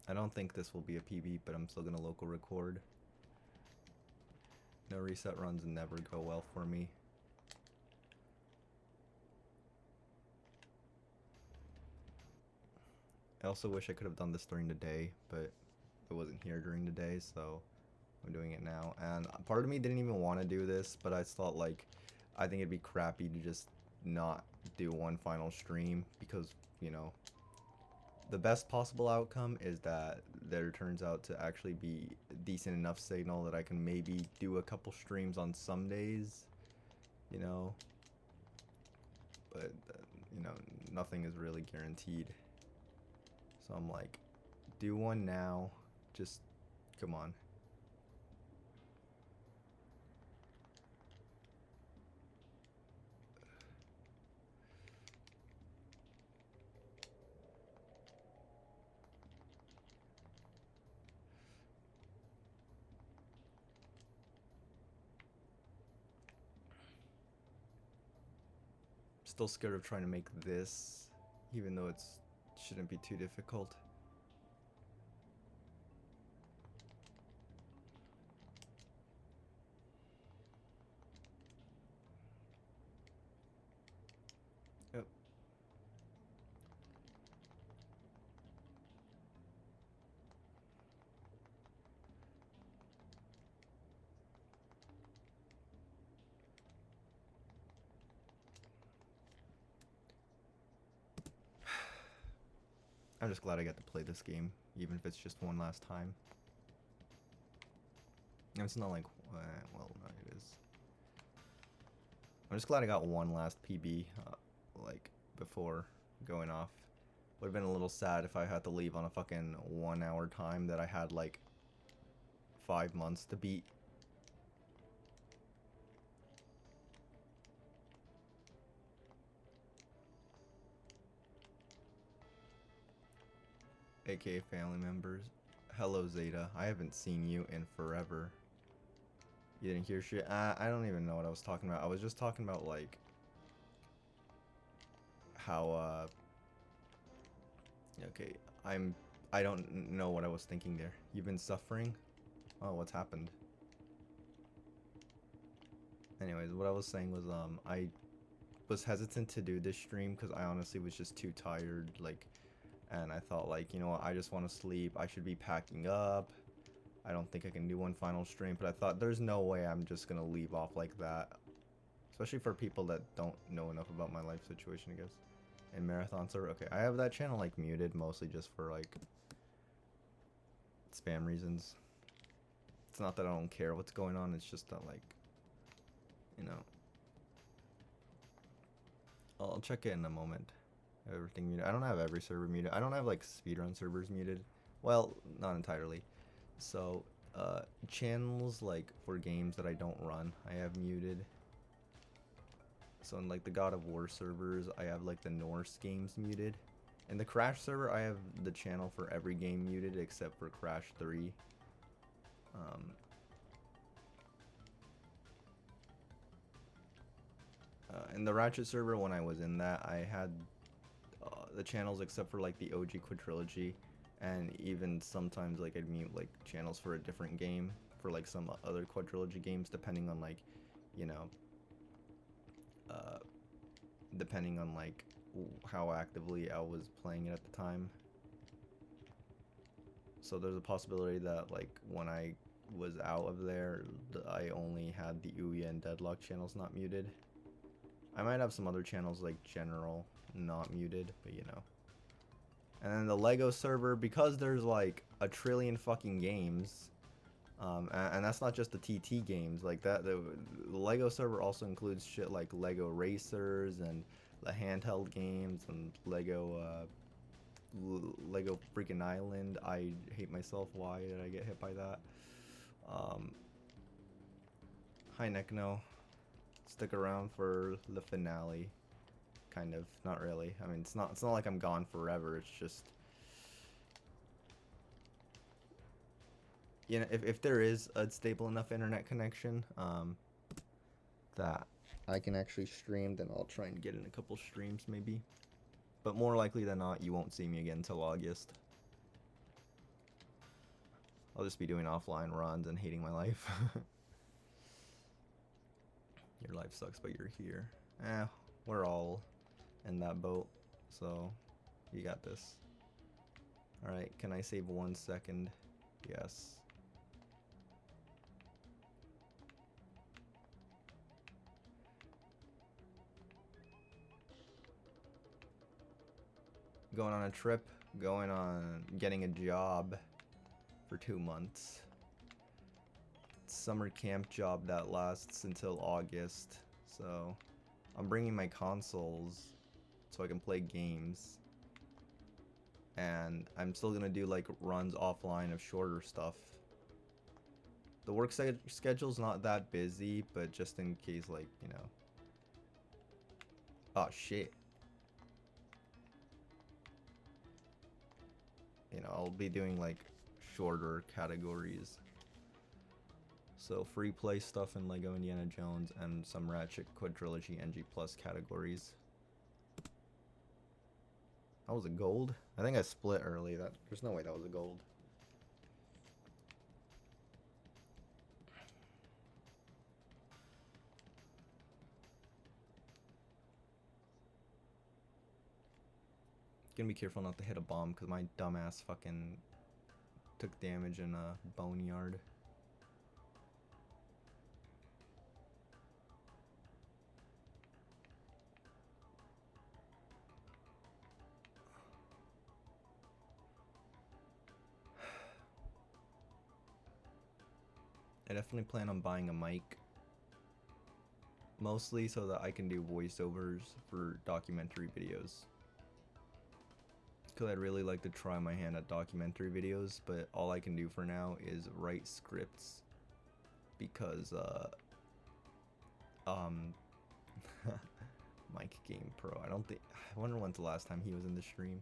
I don't think this will be a PB, but I'm still gonna local record. No reset runs never go well for me. I also wish I could have done this during the day, but I wasn't here during the day, so I'm doing it now. And part of me didn't even want to do this, but I thought like, I think it'd be crappy to just not do one final stream because, you know, the best possible outcome is that there turns out to actually be decent enough signal that I can maybe do a couple streams on some days, you know, but you know, nothing is really guaranteed. So I'm like, do one now, just come on. Still scared of trying to make this, even though it shouldn't be too difficult. Yep. I'm just glad I got to play this game, even if it's just one last time. And it's not like, well, no, it is. I'm just glad I got one last PB, like, before going off. Would have been a little sad if I had to leave on a fucking 1 hour time that I had, like, 5 months to beat. AKA family members. Hello, Zeta. I haven't seen you in forever. You didn't hear shit? I don't even know what I was talking about. I was just talking about, like, how, okay, I don't know what I was thinking there. You've been suffering? Oh, what's happened? Anyways, what I was saying was, I was hesitant to do this stream because I honestly was just too tired, like, and I thought, like, you know what, I just want to sleep. I should be packing up. I don't think I can do one final stream, but I thought there's no way I'm just gonna leave off like that. Especially for people that don't know enough about my life situation, I guess. And Marathon server, okay, I have that channel, like, muted, mostly just for, like, spam reasons. It's not that I don't care what's going on, it's just that, like, you know. I'll check it in a moment. Everything muted. I don't have every server muted. I don't have, like, speedrun servers muted. Well, not entirely. So, channels, like, for games that I don't run, I have muted. So in, like, the God of War servers, I have, like, the Norse games muted. In the Crash server, I have the channel for every game muted except for Crash 3. In the Ratchet server, when I was in that, I had the channels except for, like, the OG Quadrilogy, and even sometimes, like, I'd mute, like, channels for a different game, for, like, some other Quadrilogy games, depending on, like, you know, depending on, like, how actively I was playing it at the time. So there's a possibility that, like, when I was out of there, I only had the Ouya and Deadlock channels not muted. I might have some other channels, like, general not muted, but you know. And then the Lego server, because there's, like, a trillion fucking games, and that's not just the TT games, like, that, the Lego server also includes shit like Lego Racers, and the handheld games, and Lego freaking Island. I hate myself, why did I get hit by that? Hi Necno. Stick around for the finale. Kind of, not really. I mean, it's not like I'm gone forever. It's just, you know, if there is a stable enough internet connection, that I can actually stream, then I'll try and get in a couple streams maybe. But more likely than not, you won't see me again until August. I'll just be doing offline runs and hating my life. Your life sucks, but you're here. We're all in that boat, so you got this. Alright, can I save 1 second? Yes. Going on a trip, getting a job for 2 months. Summer camp job that lasts until August, so I'm bringing my consoles so I can play games, and I'm still gonna do like runs offline of shorter stuff. The work schedule's not that busy, but just in case, like, you know. Oh shit. You know, I'll be doing like shorter categories. So free play stuff in Lego Indiana Jones and some Ratchet Quadrilogy NG Plus categories. That was a gold? I think I split early. There's no way that was a gold. Gonna be careful not to hit a bomb because my dumbass fucking took damage in a boneyard. I definitely plan on buying a mic. Mostly so that I can do voiceovers for documentary videos. Because I'd really like to try my hand at documentary videos, but all I can do for now is write scripts. Because, Mike Game Pro, I wonder when's the last time he was in the stream.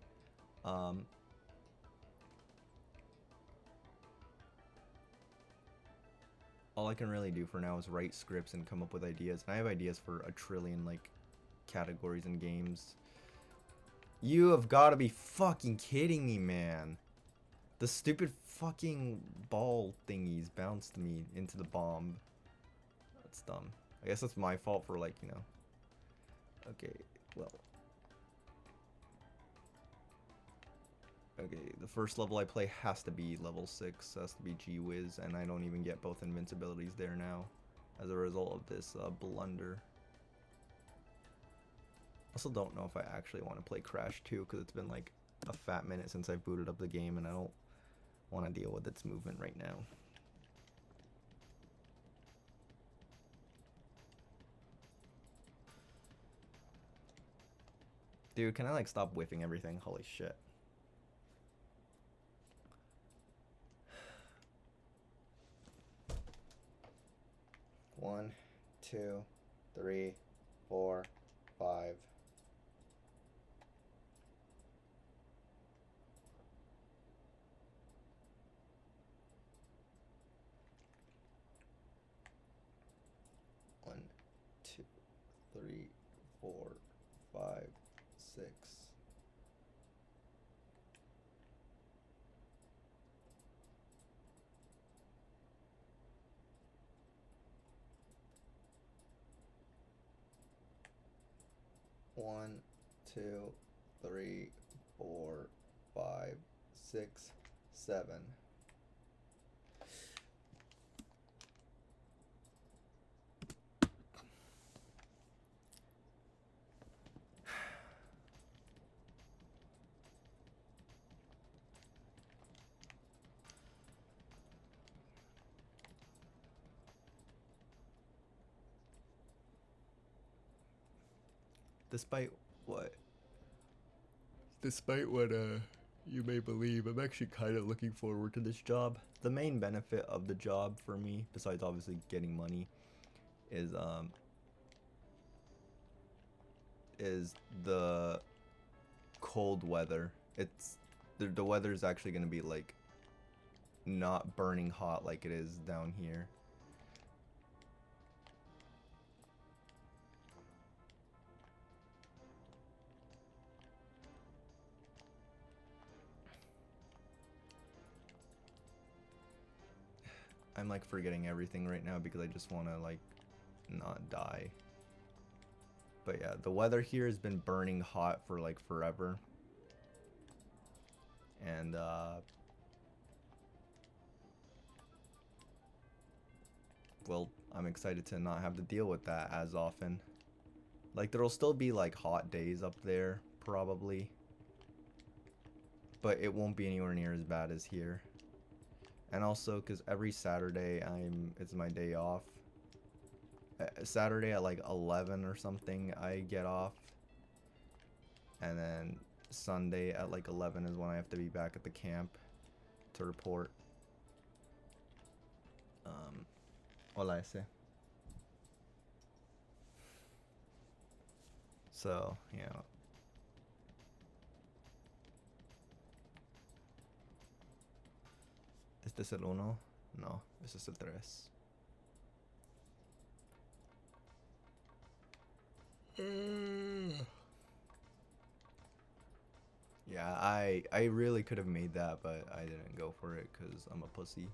All I can really do for now is write scripts and come up with ideas. And I have ideas for a trillion, like, categories and games. You have got to be fucking kidding me, man. The stupid fucking ball thingies bounced me into the bomb. That's dumb. I guess that's my fault for, like, you know. Okay, well. Okay, the first level I play has to be level 6, has to be G-Wiz, and I don't even get both invincibilities there now as a result of this blunder. Also don't know if I actually want to play Crash 2 because it's been like a fat minute since I booted up the game and I don't want to deal with its movement right now. Dude, can I like stop whiffing everything? Holy shit. One, 2, 3, 4, 5. One, 2, 3, 4, 5, 6. One, 2, 3, 4, 5, 6, 7. Despite what you may believe, I'm actually kind of looking forward to this job. The main benefit of the job for me, besides obviously getting money, is the cold weather. It's the weather is actually going to be like not burning hot like it is down here. I'm like forgetting everything right now because I just want to like not die. But yeah, the weather here has been burning hot for like forever. And well, I'm excited to not have to deal with that as often. Like there'll still be like hot days up there probably, but it won't be anywhere near as bad as here. And also because every Saturday it's my day off. Saturday at like 11 or something I get off, and then Sunday at like 11 is when I have to be back at the camp to report. Hola ese. So yeah. ¿Este es el uno? No, este es el 3. Yeah, I really could have made that, but I didn't go for it because I'm a pussy.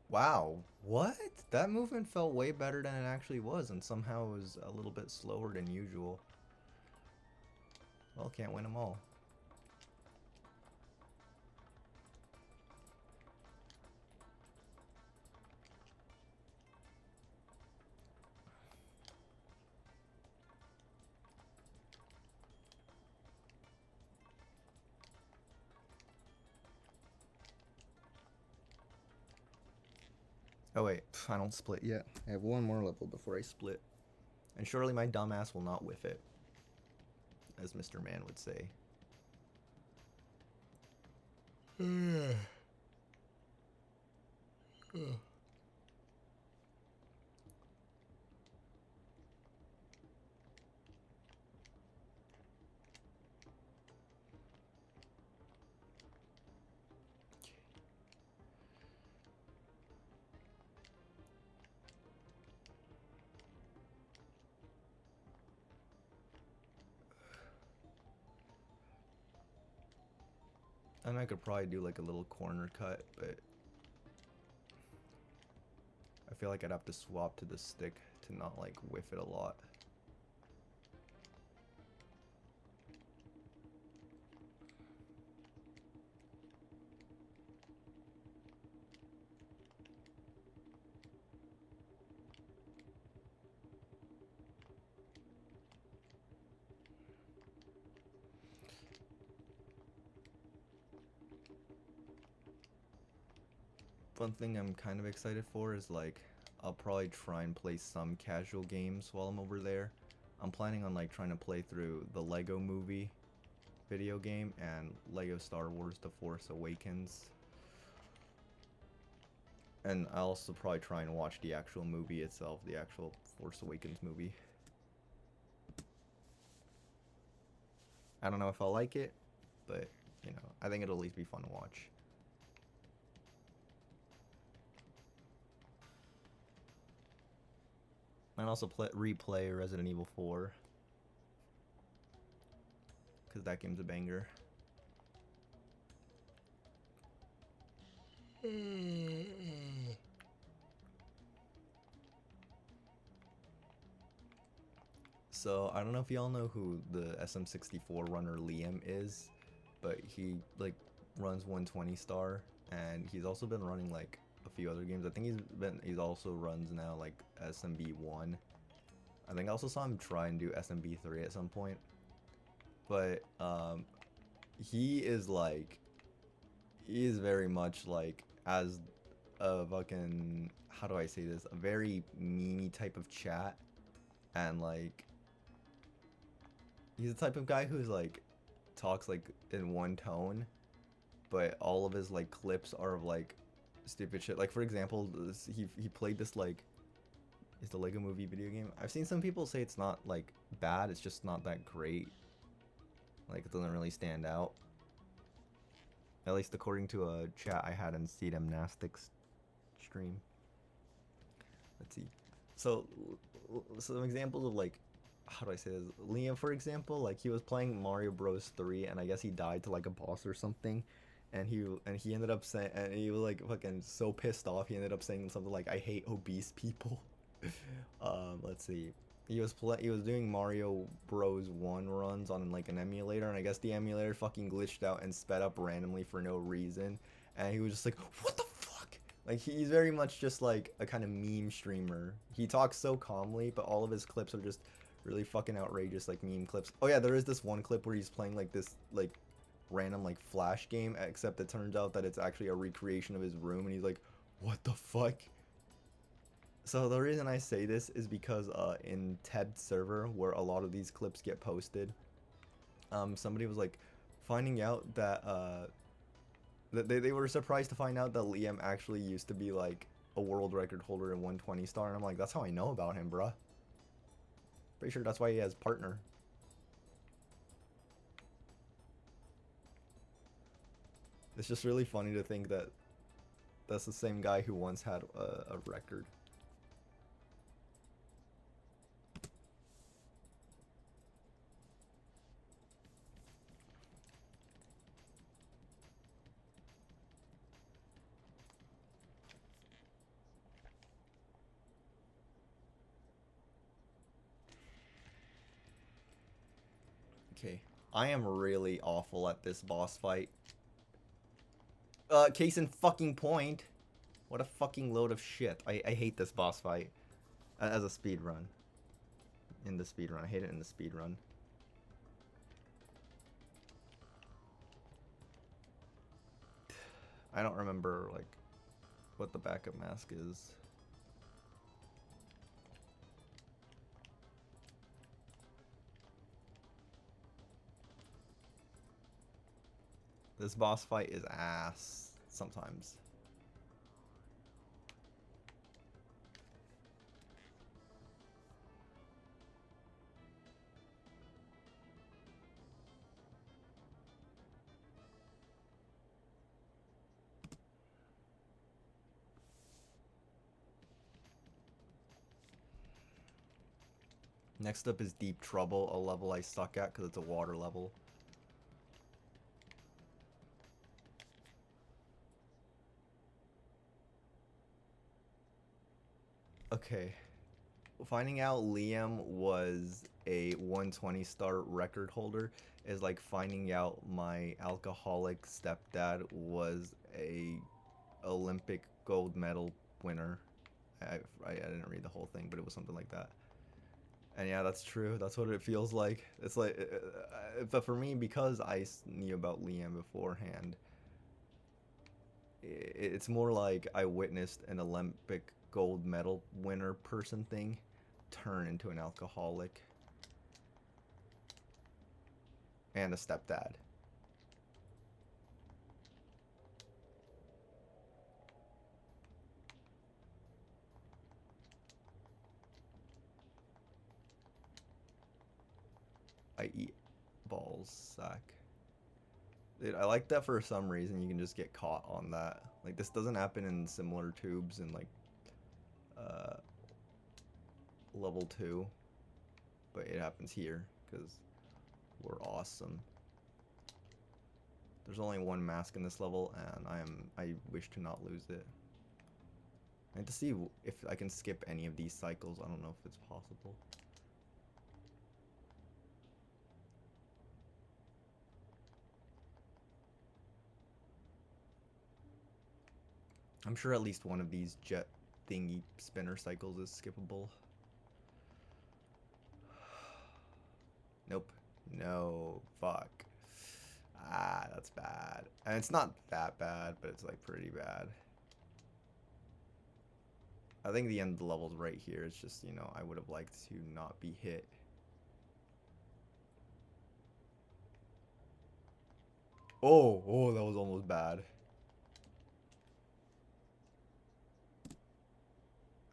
Wow, what? That movement felt way better than it actually was, and somehow it was a little bit slower than usual. Well, can't win them all. Oh wait, I don't split yet. I have one more level before I split. And surely my dumbass will not whiff it, as Mr. Man would say. And I could probably do like a little corner cut, but I feel like I'd have to swap to the stick to not like whiff it a lot. One thing I'm kind of excited for is like I'll probably try and play some casual games while I'm over there. I'm planning on like trying to play through the Lego Movie video game and Lego Star Wars The Force Awakens. And I'll also probably try and watch the actual movie itself, the actual Force Awakens movie. I don't know if I'll like it, but you know, I think it'll at least be fun to watch. And also replay Resident Evil 4, because that game's a banger. So I don't know if y'all know who the SM64 runner Liam is, but he like runs 120 star, and he's also been running like a few other games. I think he's also runs now like SMB1. I think I also saw him try and do SMB3 at some point. But he is very much like as a fucking, how do I say this, a very memey type of chat, and like he's the type of guy who's like talks like in one tone, but all of his like clips are of like stupid shit. Like for example, he played this like is the Lego Movie video game. I've seen some people say it's not like bad, it's just not that great. Like it doesn't really stand out. At least according to a chat I had in Gymnastics stream. Let's see. So some examples of like how do I say this? Liam, for example, like he was playing Mario Bros 3 and I guess he died to like a boss or something. And he ended up saying, and he was like fucking so pissed off. He ended up saying something like, "I hate obese people." Let's see. He was doing Mario Bros 1 runs on like an emulator, and I guess the emulator fucking glitched out and sped up randomly for no reason. And he was just like, "What the fuck?" Like he's very much just like a kind of meme streamer. He talks so calmly, but all of his clips are just really fucking outrageous, like meme clips. Oh yeah, there is this one clip where he's playing like this like random like flash game, except it turns out that it's actually a recreation of his room, and he's like, "What the fuck?" So the reason I say this is because in Teb's server, where a lot of these clips get posted, somebody was like finding out that they were surprised to find out that Liam actually used to be like a world record holder in 120 star, and I'm like, that's how I know about him, bruh. Pretty sure that's why he has partner. It's just really funny to think that that's the same guy who once had a record. Okay, I am really awful at this boss fight. Case in fucking point. What a fucking load of shit. I hate this boss fight. As a speed run. In the speed run. I hate it in the speed run. I don't remember, like, what the backup mask is. This boss fight is ass sometimes. Next up is Deep Trouble, a level I suck at because it's a water level. Okay. Finding out Liam was a 120 star record holder is like finding out my alcoholic stepdad was a Olympic gold medal winner. I didn't read the whole thing, but it was something like that. And yeah, that's true. That's what it feels like. It's like, but for me, because I knew about Liam beforehand, it's more like I witnessed an Olympic gold medal winner person thing turn into an alcoholic and a stepdad. I eat balls sack. Dude, I like that for some reason you can just get caught on that. Like this doesn't happen in similar tubes in like uh level 2, but it happens here because we're awesome. There's only one mask in this level and I wish to not lose it. I have to see if I can skip any of these cycles. I don't know if it's possible. I'm sure at least one of these jet thingy spinner cycles is skippable. Nope. No. Fuck. Ah, that's bad. And it's not that bad, but it's like pretty bad. I think the end of the level's right here. It's just, you know, I would have liked to not be hit. Oh, that was almost bad.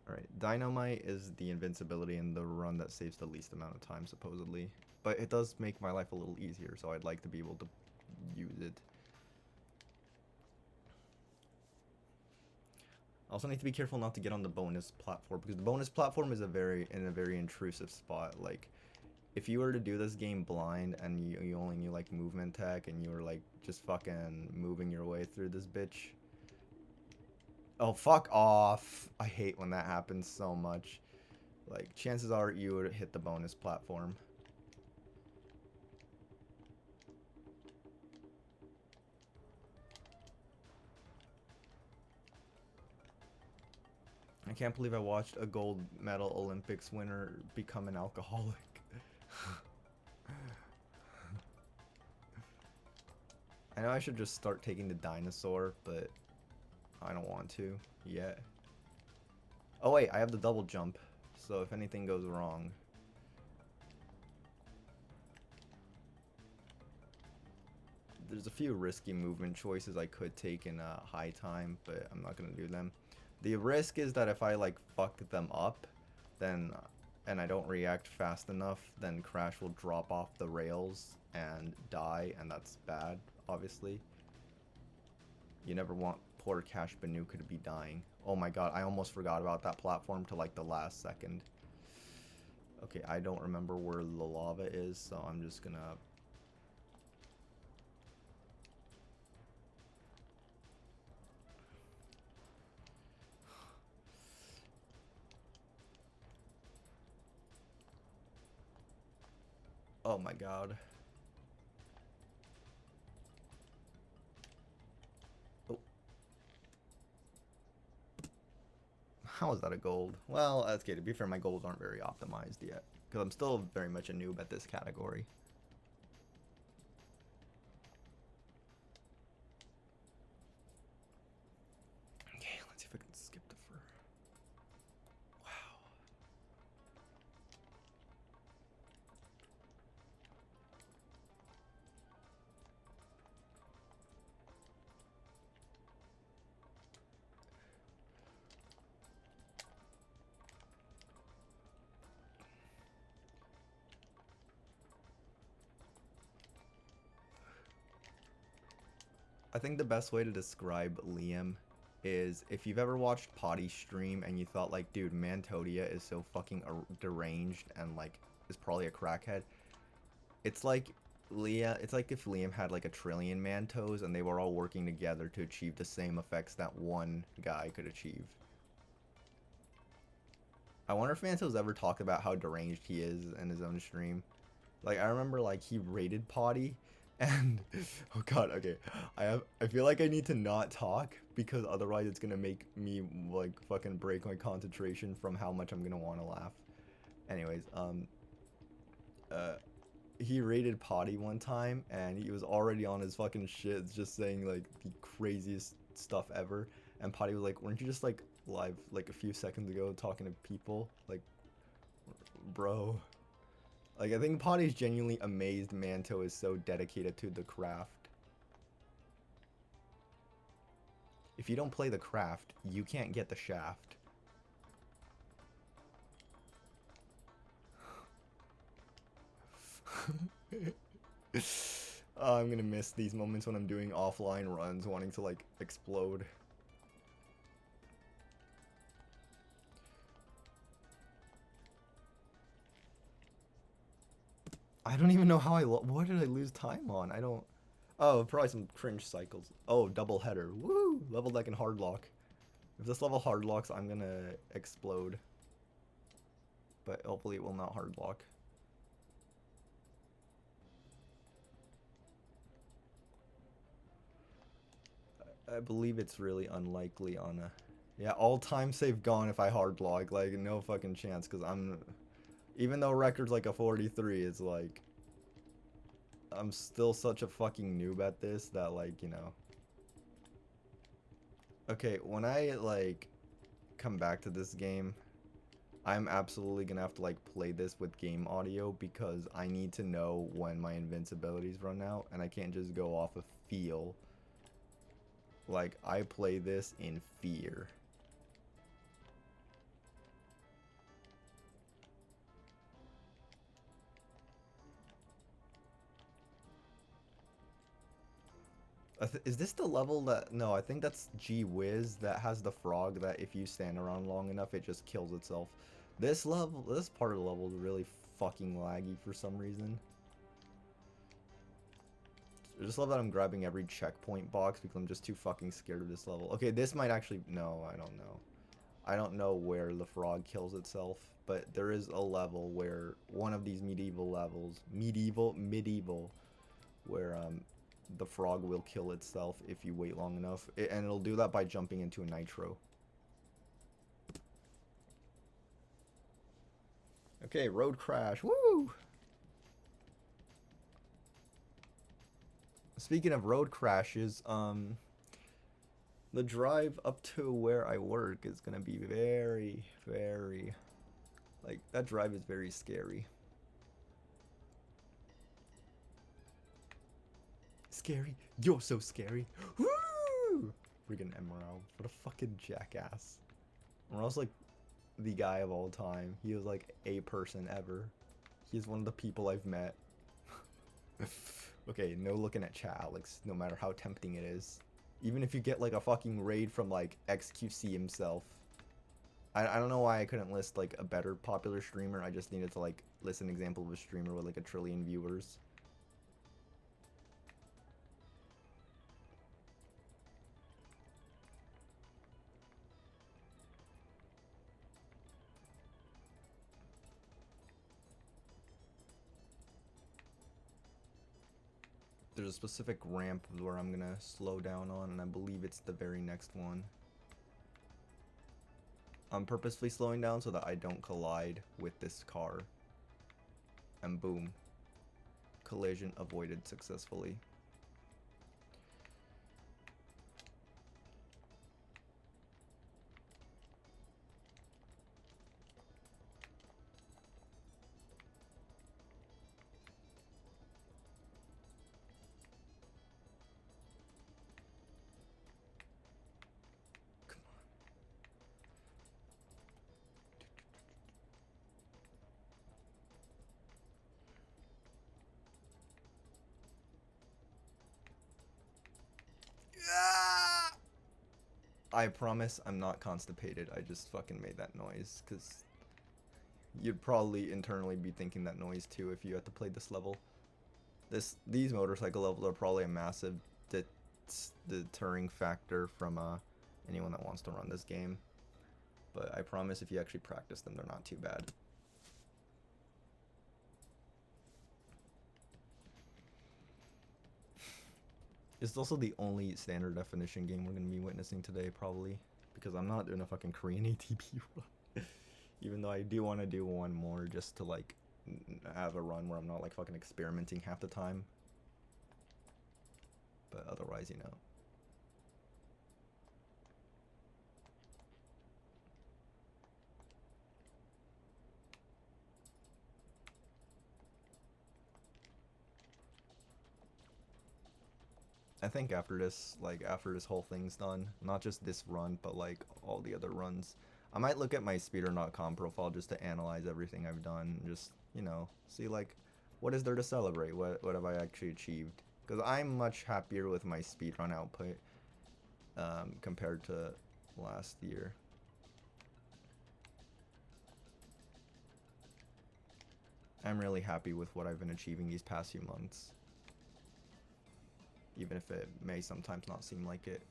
Alright, Dynamite is the invincibility in the run that saves the least amount of time, supposedly. But it does make my life a little easier, so I'd like to be able to use it. I also need to be careful not to get on the bonus platform, because the bonus platform is in a very intrusive spot. Like, if you were to do this game blind and you only knew like movement tech and you were like just fucking moving your way through this bitch. Oh, fuck off. I hate when that happens so much. Like, chances are you would hit the bonus platform. I can't believe I watched a gold medal Olympics winner become an alcoholic. I know I should just start taking the dinosaur, but I don't want to yet. Oh wait, I have the double jump, so if anything goes wrong. There's a few risky movement choices I could take in high time, but I'm not gonna do them. The risk is that if I like fuck them up, then and I don't react fast enough, then Crash will drop off the rails and die, and that's bad, obviously. You never want poor Cash Banuka to be dying. Oh my god, I almost forgot about that platform to like the last second. Okay, I don't remember where the lava is, so I'm just gonna... Oh my god. Oh. How is that a gold? Well, that's okay. To be fair, my golds aren't very optimized yet, because I'm still very much a noob at this category. Okay, let's see if I can skip the fur. Wow. I think the best way to describe Liam is if you've ever watched Potty stream and you thought like, dude, Mantodia is so fucking deranged and like is probably a crackhead. It's like it's like if Liam had like a trillion Mantos and they were all working together to achieve the same effects that one guy could achieve. I wonder if Mantos ever talked about how deranged he is in his own stream. Like, I remember like he raided Potty and oh god, okay. I feel like I need to not talk because otherwise it's gonna make me like fucking break my concentration from how much I'm gonna wanna laugh. Anyways, he raided Potty one time and he was already on his fucking shit just saying like the craziest stuff ever, and Potty was like, weren't you just like live like a few seconds ago talking to people? Like, bro. Like, I think Potty's genuinely amazed Manto is so dedicated to the craft. If you don't play the craft, you can't get the shaft. Oh, I'm gonna miss these moments when I'm doing offline runs, wanting to, like, explode. I don't even know how what did I lose time on? I don't... Oh, probably some cringe cycles. Oh, double header. Woo! Leveled like in hardlock. If this level hardlocks, I'm gonna explode. But hopefully it will not hardlock. I believe it's really unlikely on a... Yeah, all time save gone if I hardlock. Like, no fucking chance, because I'm... Even though record's like a 43, it's like... I'm still such a fucking noob at this that, like, you know... Okay, when I, like, come back to this game, I'm absolutely gonna have to, like, play this with game audio because I need to know when my invincibilities run out, and I can't just go off of feel. Like, I play this in fear. Is this the level that... No, I think that's Gee Whiz that has the frog that if you stand around long enough, it just kills itself. This level, this part of the level is really fucking laggy for some reason. I just love that I'm grabbing every checkpoint box because I'm just too fucking scared of this level. Okay, this might actually... No, I don't know. I don't know where the frog kills itself, but there is a level where one of these medieval levels... Medieval, where, the frog will kill itself if you wait long enough. And it'll do that by jumping into a nitro. Okay, road crash. Woo! Speaking of road crashes, the drive up to where I work is gonna be very, very... Like, that drive is very scary. Scary. You're so scary. Woo! Freaking Emerald. What a fucking jackass. Emerald's like the guy of all time. He was like a person ever. He is one of the people I've met. Okay, no looking at chat, Alex, no matter how tempting it is. Even if you get like a fucking raid from like XQC himself. I don't know why I couldn't list like a better popular streamer. I just needed to like list an example of a streamer with like 1 trillion viewers. There's a specific ramp where I'm gonna slow down on, and I believe it's the very next one. I'm purposefully slowing down so that I don't collide with this car. And boom. Collision avoided successfully. I promise I'm not constipated. I just fucking made that noise because you'd probably internally be thinking that noise too if you had to play this level. These motorcycle levels are probably a massive deterring factor from anyone that wants to run this game. But I promise if you actually practice them, they're not too bad. It's also the only standard definition game we're going to be witnessing today, probably. Because I'm not doing a fucking Korean ATP run. Even though I do want to do one more just to, like, have a run where I'm not, like, fucking experimenting half the time. But otherwise, you know. I think after this, like, after this whole thing's done, not just this run, but, like, all the other runs, I might look at my speedrun.com profile just to analyze everything I've done, just, you know, see, like, what is there to celebrate? What have I actually achieved? Because I'm much happier with my speedrun output compared to last year. I'm really happy with what I've been achieving these past few months. Even if it may sometimes not seem like it.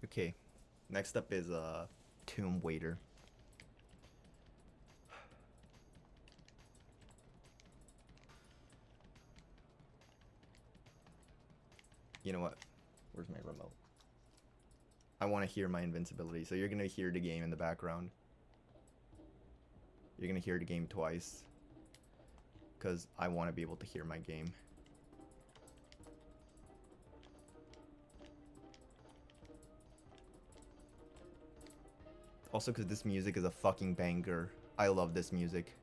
Okay, next up is Tomb Waiter. You know what? Where's my remote? I want to hear my invincibility, so you're gonna hear the game in the background. You're gonna hear the game twice, because I want to be able to hear my game. Also because this music is a fucking banger. I love this music.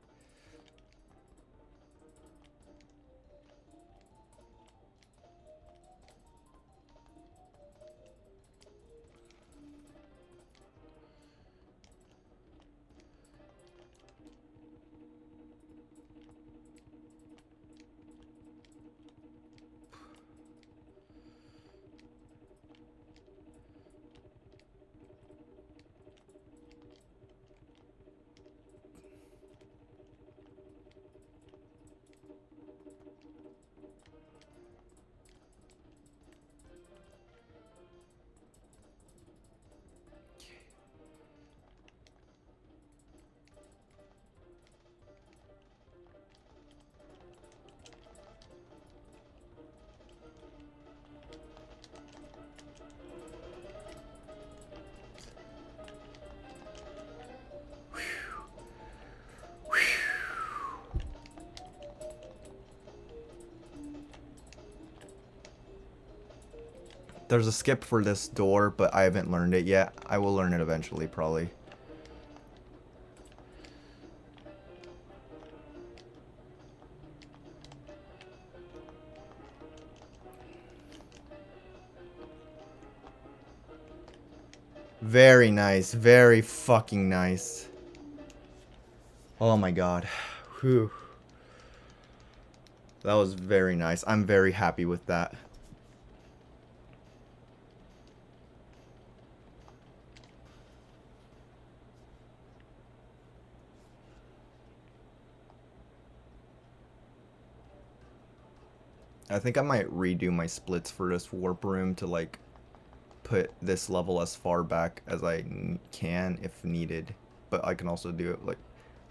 There's a skip for this door, but I haven't learned it yet. I will learn it eventually, probably. Very nice. Very fucking nice. Oh my god. Whew. That was very nice. I'm very happy with that. I think I might redo my splits for this warp room to like put this level as far back as I can if needed. But I can also do it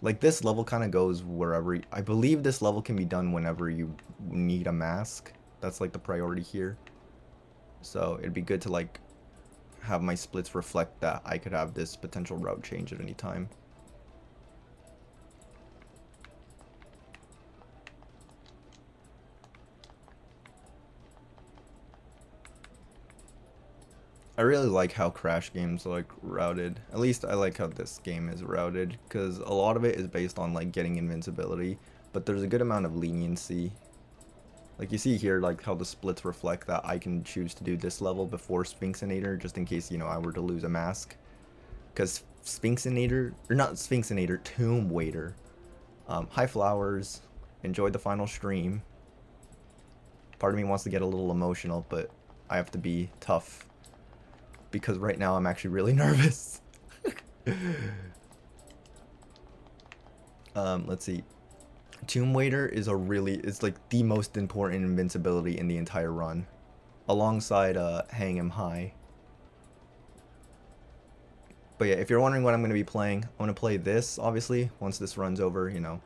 like this level kind of goes wherever. I believe this level can be done whenever you need a mask. That's like the priority here. So it'd be good to like have my splits reflect that I could have this potential route change at any time. I really like how Crash games are like routed. At least I like how this game is routed, because a lot of it is based on like getting invincibility, but there's a good amount of leniency. Like you see here, like how the splits reflect that I can choose to do this level before Sphinxinator, just in case, you know, I were to lose a mask. Because Sphinxinator, or not Sphinxinator, Tomb Waiter. Hi Flowers, enjoyed the final stream. Part of me wants to get a little emotional, but I have to be tough. Because right now I'm actually really nervous. Let's see. Tomb Waiter is it's like the most important invincibility in the entire run. Alongside Hang 'em High. But yeah, if you're wondering what I'm going to be playing, I'm going to play this, obviously, once this runs over, you know.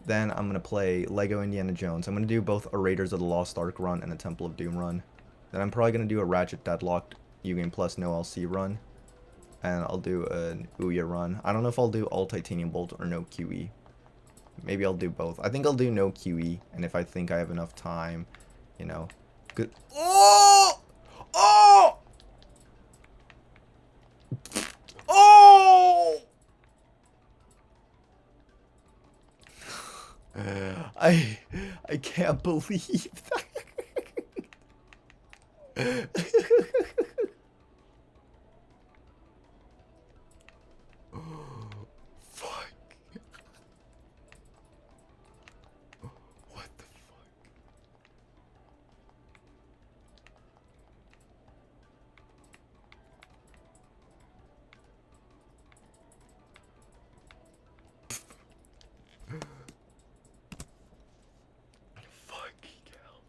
Then I'm going to play Lego Indiana Jones. I'm going to do both a Raiders of the Lost Ark run and a Temple of Doom run. Then I'm probably going to do a Ratchet Deadlocked U-Game Plus no LC run. And I'll do an Ouya run. I don't know if I'll do all Titanium Bolt or no QE. Maybe I'll do both. I think I'll do no QE. And if I think I have enough time, you know. Good. Oh! Oh! Oh! I can't believe that. Fuck. What the fuck? Fucking hell.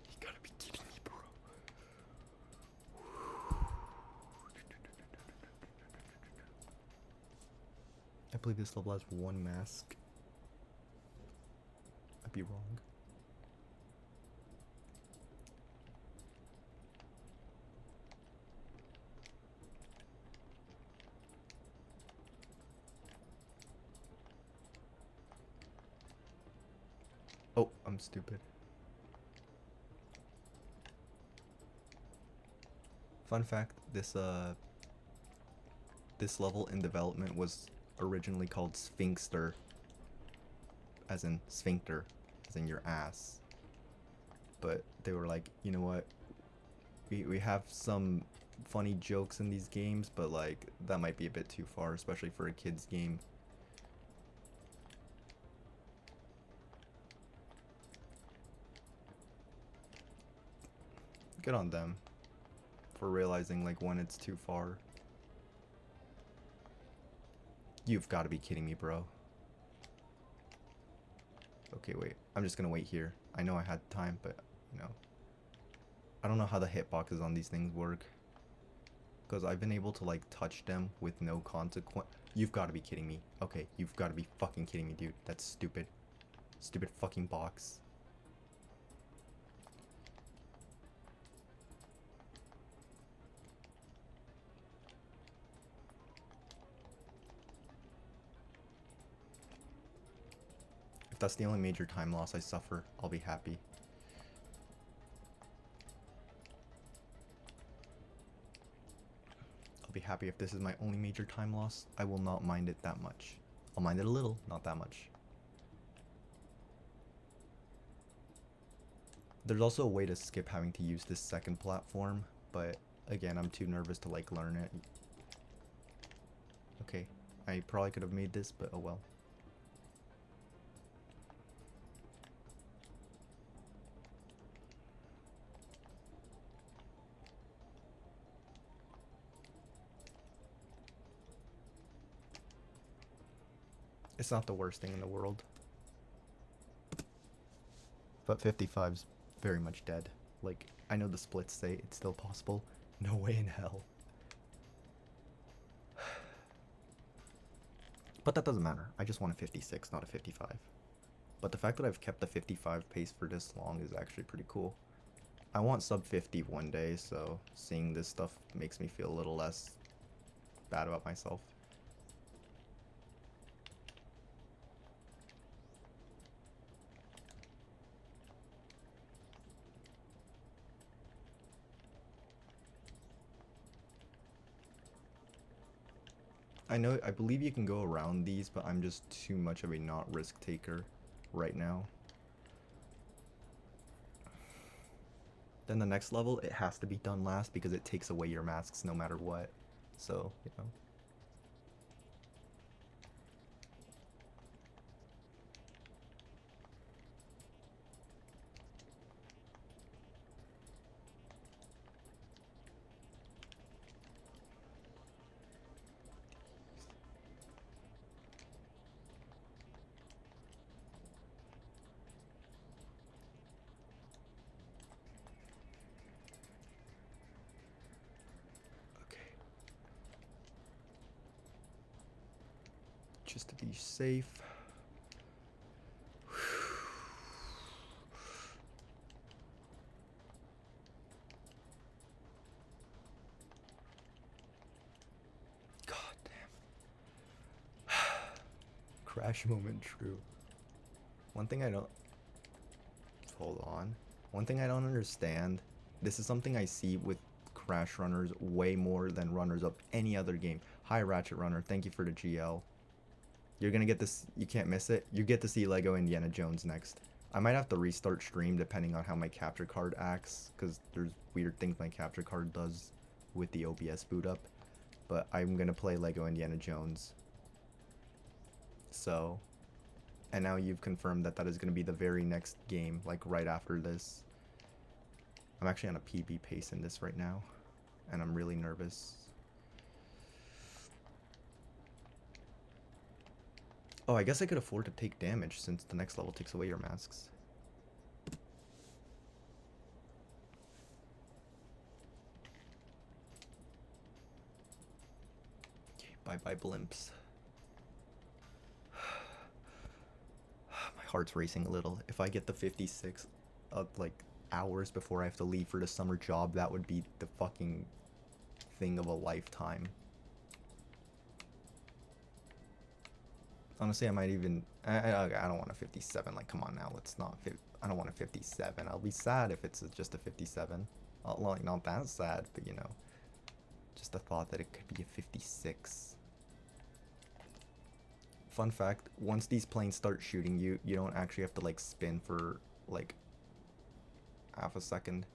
You gotta be kidding me, bro. I believe this level has one mask. I'd be wrong. Oh, I'm stupid. Fun fact, this this level in development was originally called Sphinxter, as in sphincter, as in your ass. But they were like, you know what? We have some funny jokes in these games, but like that might be a bit too far, especially for a kid's game. Good on them for realizing like when it's too far. You've got to be kidding me, bro. Okay, wait. I'm just gonna wait here. I know I had time, but you know, I don't know how the hitboxes on these things work, because I've been able to like touch them with no consequence. You've got to be kidding me. Okay, you've got to be fucking kidding me, dude. That's stupid. Stupid fucking box. If that's the only major time loss I suffer, I'll be happy. I'll be happy if this is my only major time loss. I will not mind it that much. I'll mind it a little, not that much. There's also a way to skip having to use this second platform, but again, I'm too nervous to like learn it. Okay, I probably could have made this, but oh well. It's not the worst thing in the world. But 55's very much dead. Like, I know the splits say it's still possible. No way in hell. But that doesn't matter. I just want a 56, not a 55. But the fact that I've kept the 55 pace for this long is actually pretty cool. I want sub 50 one day, so seeing this stuff makes me feel a little less bad about myself. I believe you can go around these, but I'm just too much of a not risk taker right now. Then the next level, it has to be done last because it takes away your masks no matter what. So, you know. Just to be safe. God damn. Crash moment true. One thing I don't... Hold on. One thing I don't understand. This is something I see with Crash runners way more than runners of any other game. Hi Ratchet Runner, thank you for the GL. You're gonna get this, you can't miss it. You get to see Lego Indiana Jones next. I might have to restart stream depending on how my capture card acts, because there's weird things my capture card does with the OBS boot up. But I'm gonna play Lego Indiana Jones. So, and now you've confirmed that that is gonna be the very next game, like right after this. I'm actually on a PB pace in this right now, and I'm really nervous. Oh, I guess I could afford to take damage since the next level takes away your masks. Okay, bye-bye blimps. My heart's racing a little. If I get the 56, like, hours before I have to leave for the summer job, that would be the fucking thing of a lifetime. Honestly, I might even... I don't want a 57. Like, come on now. Let's not... I don't want a 57. I'll be sad if it's just a 57. Like, not that sad, but you know. Just the thought that it could be a 56. Fun fact, once these planes start shooting you, you don't actually have to like spin for like half a second.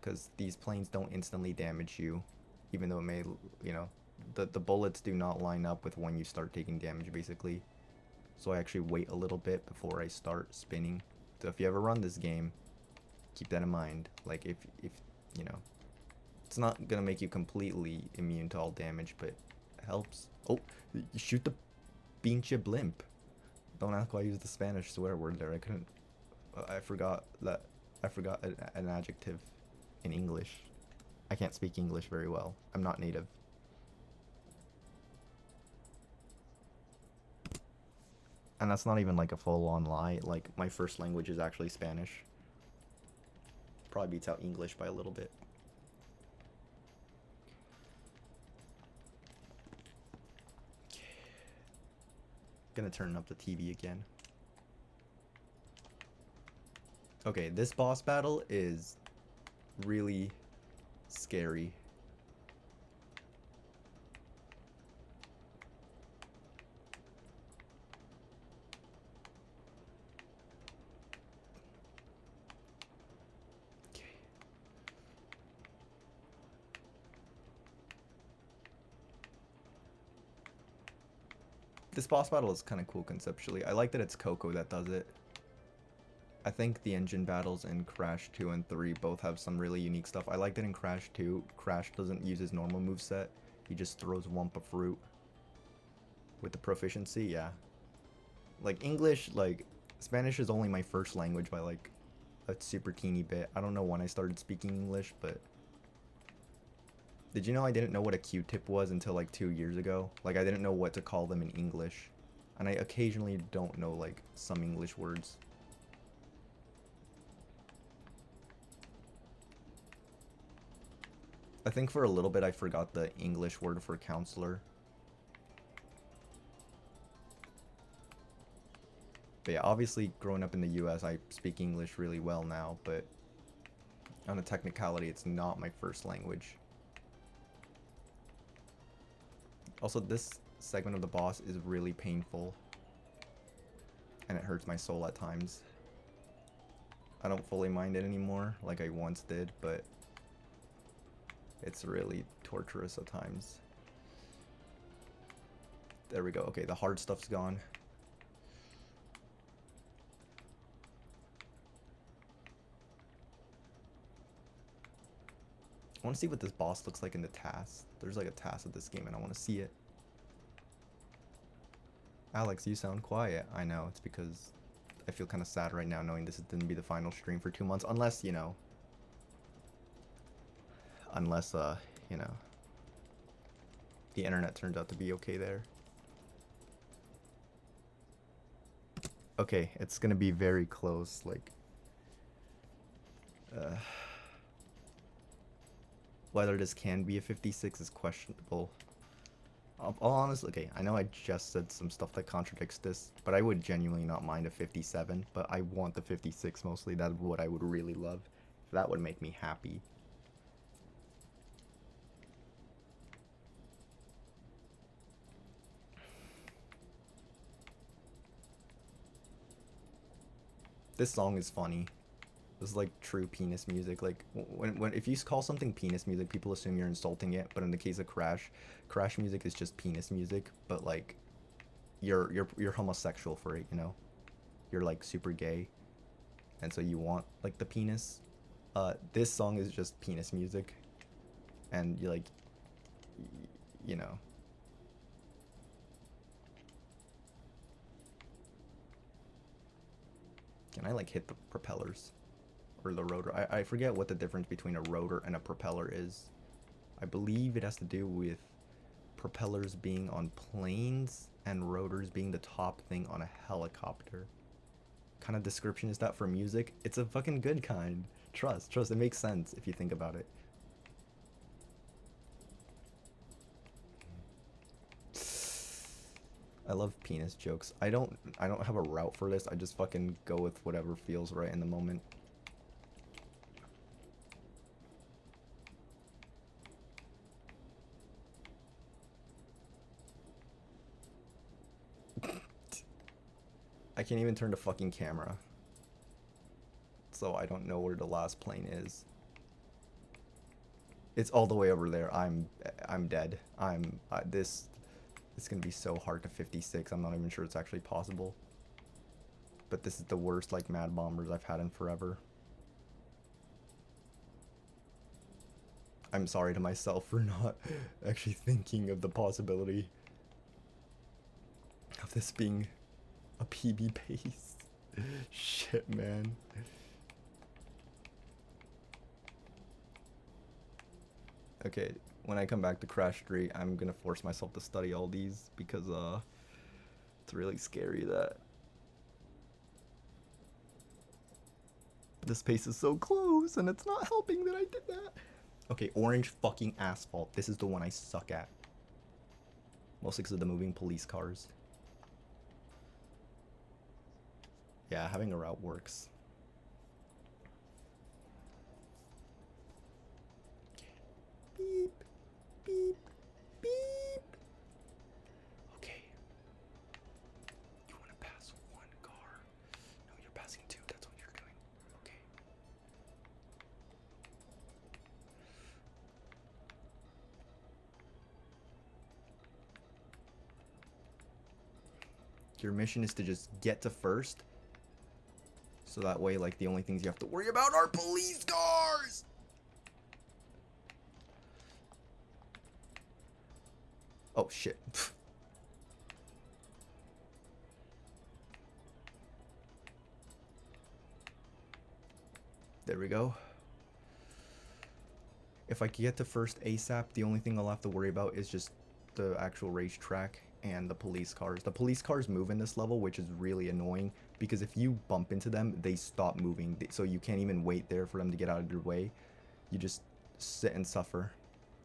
Because these planes don't instantly damage you, even though it may, you know, the bullets do not line up with when you start taking damage, basically. So I actually wait a little bit before I start spinning. So if you ever run this game, keep that in mind. Like, if you know, it's not gonna make you completely immune to all damage, but it helps. Oh, you shoot the pinche blimp. Don't ask why I used the Spanish swear word there. I couldn't. I forgot that. I forgot an adjective in English. I can't speak English very well. I'm not native. And that's not even like a full-on lie. Like, my first language is actually Spanish. Probably beats out English by a little bit. Okay. Gonna turn up the TV again. Okay, this boss battle is really scary. Okay. This boss battle is kind of cool conceptually. I like that it's Coco that does it. I think the engine battles in Crash 2 and 3 both have some really unique stuff. I like that in Crash 2, Crash doesn't use his normal moveset. He just throws Wumpa Fruit. With the proficiency, yeah. Like, English, like, Spanish is only my first language by, like, a super teeny bit. I don't know when I started speaking English, but... Did you know I didn't know what a Q-tip was until, like, 2 years ago? Like, I didn't know what to call them in English. And I occasionally don't know, like, some English words. I think for a little bit I forgot the English word for counselor. But yeah, obviously growing up in the US, I speak English really well now, but on a technicality, it's not my first language. Also, this segment of the boss is really painful, and it hurts my soul at times. I don't fully mind it anymore, like I once did, but it's really torturous at times. There we go. Okay, the hard stuff's gone. I want to see what this boss looks like in the TAS. There's like a TAS of this game and I want to see it. Alex, you sound quiet. I know, it's because I feel kind of sad right now knowing this is going to be the final stream for 2 months. Unless, you know... Unless, you know... the internet turns out to be okay there. Okay, it's going to be very close, like... Whether this can be a 56 is questionable. I'll honestly, okay, I know I just said some stuff that contradicts this, but I would genuinely not mind a 57, but I want the 56 mostly. That's what I would really love. That would make me happy. This song is funny. This is like true penis music. Like when if you call something penis music, people assume you're insulting it. But in the case of Crash music is just penis music. But like, you're homosexual for it, you know. You're like super gay, and so you want like the penis. This song is just penis music, and you like, you know. Can I like hit the propellers? Or the rotor. I forget what the difference between a rotor and a propeller is. I believe it has to do with propellers being on planes and rotors being the top thing on a helicopter. What kind of description is that for music? It's a fucking good kind. Trust, it makes sense if you think about it. I love penis jokes. I don't have a route for this. I just fucking go with whatever feels right in the moment. I can't even turn the fucking camera. So I don't know where the last plane is. It's all the way over there. I'm dead. This it's gonna be so hard to 56. I'm not even sure it's actually possible. But this is the worst like mad bombers I've had in forever. I'm sorry to myself for not actually thinking of the possibility of this being a PB base. Shit, man. Okay, when I come back to Crash Street, I'm gonna force myself to study all these because it's really scary that this pace is so close and it's not helping that I did that. Okay, orange fucking asphalt. This is the one I suck at. Mostly because of the moving police cars. Yeah, having a route works. Beep, beep, beep. Okay. You want to pass one car? No, you're passing two. That's what you're doing. Okay. Your mission is to just get to first. So that way, like, the only things you have to worry about are police cars! Oh, shit. There we go. If I can get to first ASAP, the only thing I'll have to worry about is just the actual racetrack and the police cars. The police cars move in this level, which is really annoying because if you bump into them, they stop moving. So you can't even wait there for them to get out of your way. You just sit and suffer.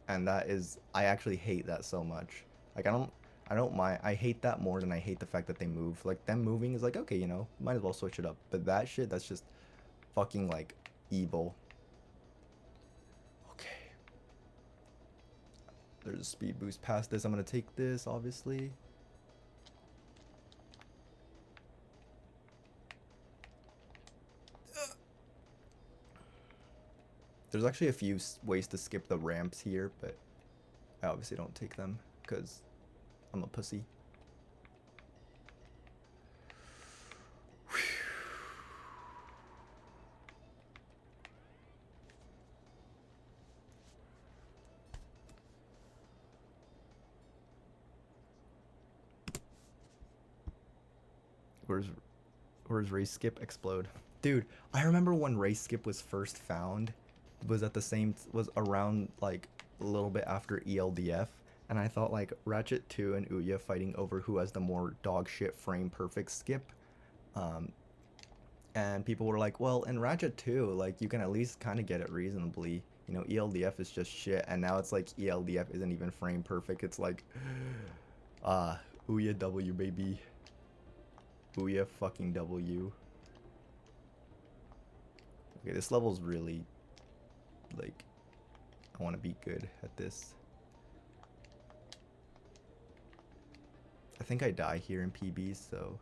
And that is, I actually hate that so much. Like, I don't mind. I hate that more than I hate the fact that they move. Like, them moving is like, okay, you know, might as well switch it up. But that shit, that's just fucking, like, evil. Okay. There's a speed boost past this. I'm gonna take this, obviously. There's actually a few ways to skip the ramps here, but I obviously don't take them because I'm a pussy. Where's race skip explode? Dude, I remember when race skip was first found, was around like a little bit after ELDF, and I thought like Ratchet 2 and Ouya fighting over who has the more dog shit frame perfect skip. And people were like, well, in Ratchet 2, like, you can at least kind of get it reasonably. You know, ELDF is just shit, and now it's like ELDF isn't even frame perfect. It's like, Ouya W, baby. Ouya fucking W. Okay, this level's really, like, I want to be good at this. I think I die here in PB, so...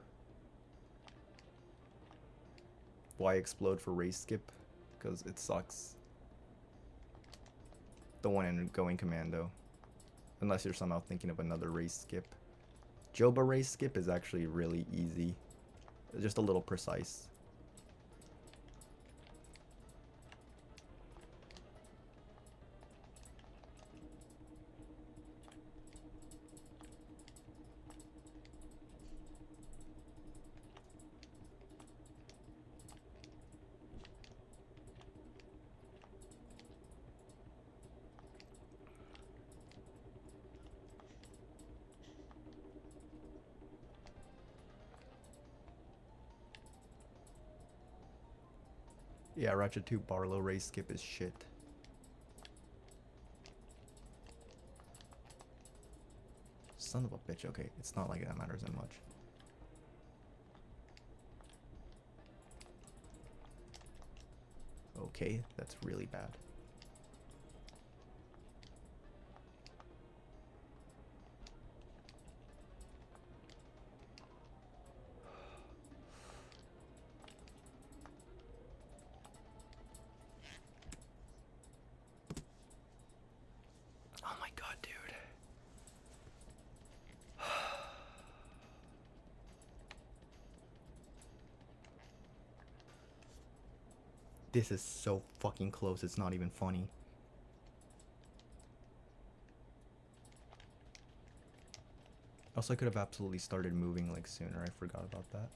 Why explode for race skip? Because it sucks. The one in going commando. Unless you're somehow thinking of another race skip. Joba race skip is actually really easy. Just a little precise. Yeah, Ratchet 2 Barlow race skip is shit. Son of a bitch. Okay, it's not like that matters that much. Okay, that's really bad. This is so fucking close, it's not even funny. Also, I could have absolutely started moving like sooner. I forgot about that.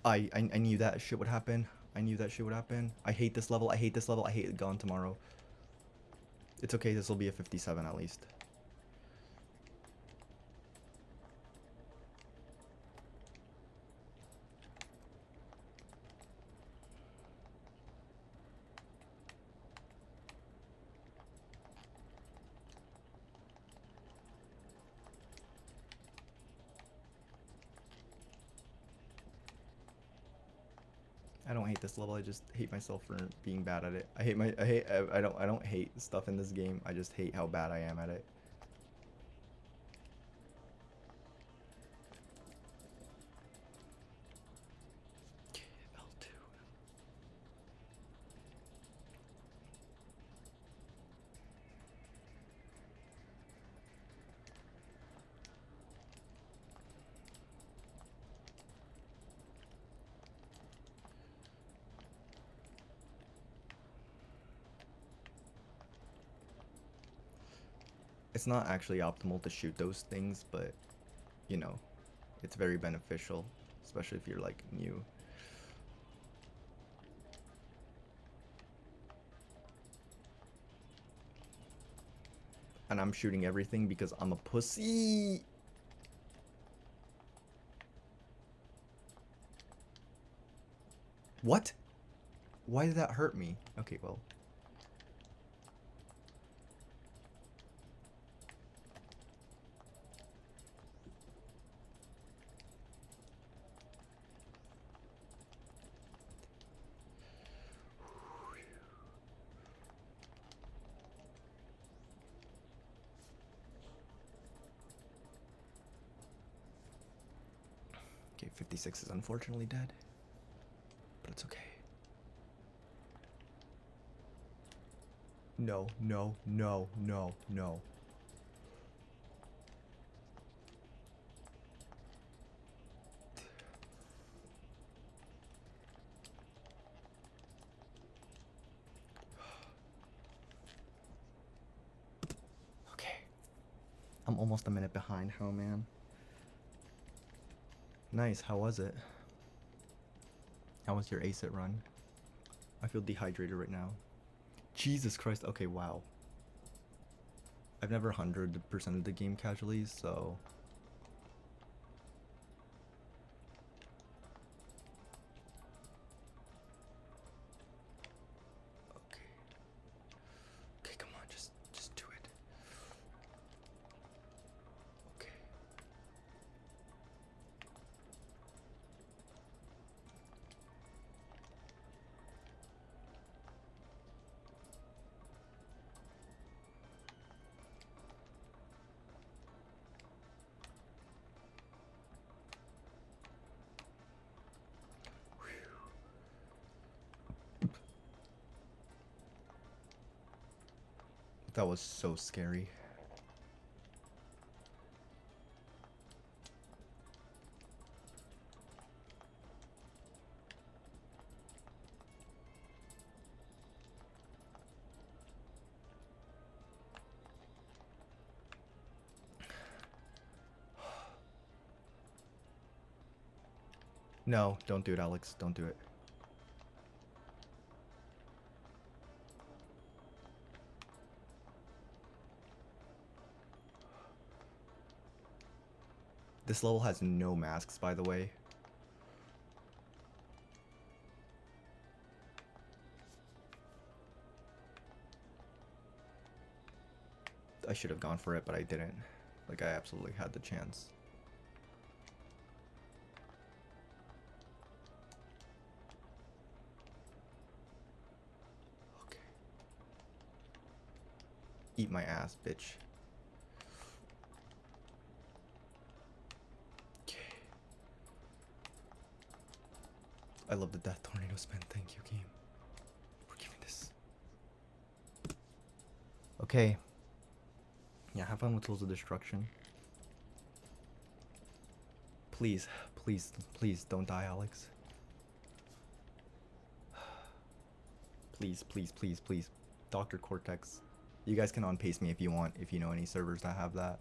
I knew that shit would happen. I knew that shit would happen. I hate this level. I hate this level. I hate it. Gone tomorrow. It's okay. This will be a 57 at least. I don't hate this level. I just hate myself for being bad at it. I don't hate stuff in this game. I just hate how bad I am at it. L2. It's not actually optimal to shoot those things, but you know, it's very beneficial, especially if you're like new. And I'm shooting everything because I'm a pussy. What? Why did that hurt me? Okay, well. Okay, 56 is unfortunately dead, but it's okay. No, no, no, no, no. Okay. I'm almost a minute behind. How, man? Nice. How was it? How was your ACIT run? I feel dehydrated right now. Jesus Christ. Okay, wow. I've never 100% of the game casually, so... Okay. Okay, come on, just do it. Okay. That was so scary. No, don't do it, Alex. Don't do it. This level has no masks, by the way. I should have gone for it, but I didn't. Like, I absolutely had the chance. Okay. Eat my ass, bitch. Okay. I love the Death Tornado spin. Thank you, game, for giving this. Okay. Yeah, have fun with Tools of Destruction. Please, please, please don't die, Alex. Please, please, please, please. Dr. Cortex. You guys can on-pace me if you want, if you know any servers that have that.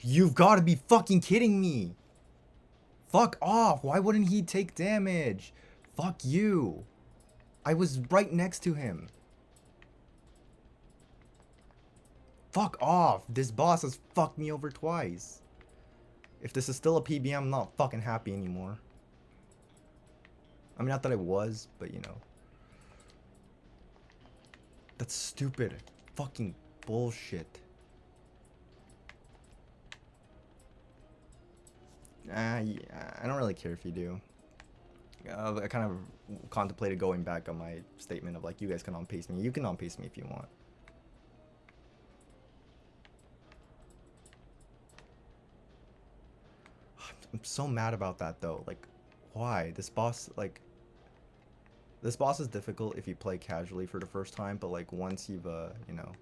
You've got to be fucking kidding me. Fuck off. Why wouldn't he take damage? Fuck you. I was right next to him. Fuck off. This boss has fucked me over twice. If this is still a PB, I'm not fucking happy anymore. I mean, not that I was, but you know. That's stupid. Fucking bullshit. Yeah, I don't really care if you do. I kind of contemplated going back on my statement of like, you guys can on-pace me. You can on-pace me if you want. I'm so mad about that though. Like, why? This boss, like, this boss is difficult if you play casually for the first time, but like once you've, you know,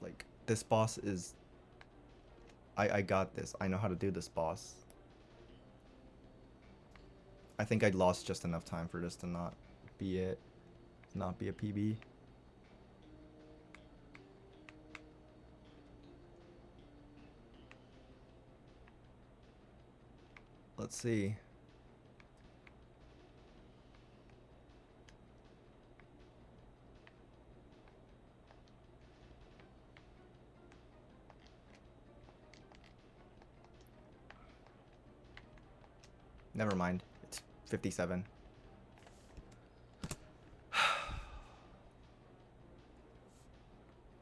like this boss is, I got this. I know how to do this boss. I think I lost just enough time for this to not be it, not be a PB. Let's see. Never mind. It's 57.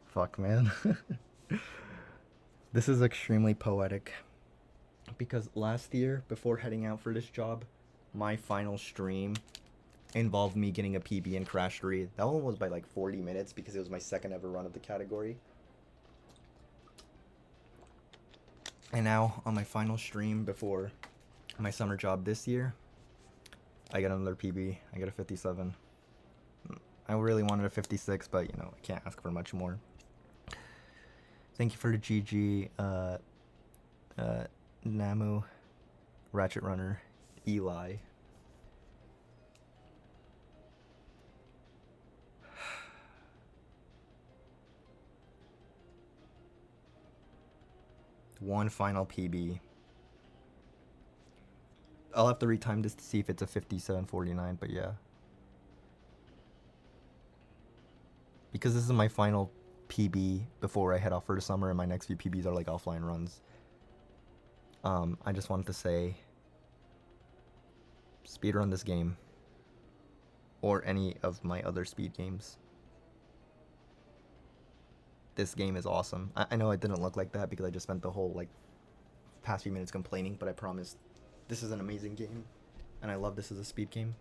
Fuck, man. This is extremely poetic. Because last year, before heading out for this job, my final stream involved me getting a PB in Crash 3. That one was by like 40 minutes because it was my second ever run of the category. And now, on my final stream before my summer job this year, I got another PB. I got a 57. I really wanted a 56, but you know, I can't ask for much more. Thank you for the GG, Namu, Ratchet Runner, Eli. One final PB. I'll have to retime this to see if it's a 57.49, but yeah. Because this is my final PB before I head off for the summer, and my next few PBs are like offline runs. I just wanted to say, speedrun this game, or any of my other speed games. This game is awesome. I know it didn't look like that because I just spent the whole like past few minutes complaining, but I promise this is an amazing game, and I love this as a speed game.